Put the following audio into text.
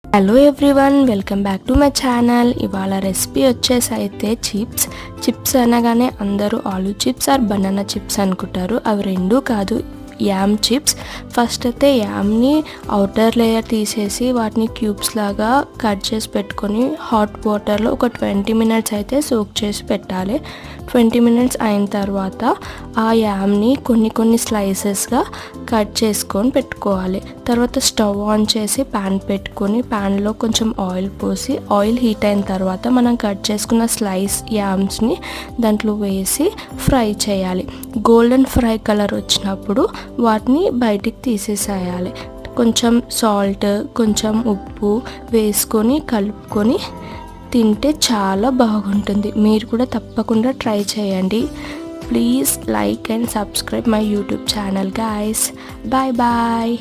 Hello everyone, welcome back to my channel. ఇవాళ recipe వచ్చేసి అయితే చిప్స్ అనగానే అందరూ ఆలూ చిప్స్ ఆర్ బనానా చిప్స్ అనుకుంటారు. అవి రెండూ కాదు, యామ్ చిప్స్. ఫస్ట్ అయితే యామ్ని అవుటర్ లేయర్ తీసేసి వాటిని క్యూబ్స్ లాగా కట్ చేసి పెట్టుకొని హాట్ వాటర్లో ఒక 20 minutes అయితే సోక్ చేసి పెట్టాలి. 20 minutes అయిన తర్వాత ఆ యామ్ని కొన్ని స్లైసెస్గా కట్ చేసుకొని పెట్టుకోవాలి. తర్వాత స్టవ్ ఆన్ చేసి ప్యాన్ పెట్టుకొని ప్యాన్లో కొంచెం ఆయిల్ పోసి ఆయిల్ హీట్ అయిన తర్వాత మనం కట్ చేసుకున్న స్లైస్ యామ్స్ని దాంట్లో వేసి ఫ్రై చేయాలి. గోల్డెన్ ఫ్రై కలర్ వచ్చినప్పుడు వాటిని బయటికి తీసేసేయాలి. కొంచెం సాల్ట్, కొంచెం ఉప్పు వేసుకొని కలుపుకొని తింటే చాలా బాగుంటుంది. మీరు కూడా తప్పకుండా ట్రై చేయండి. Please like and subscribe my YouTube channel guys. Bye bye.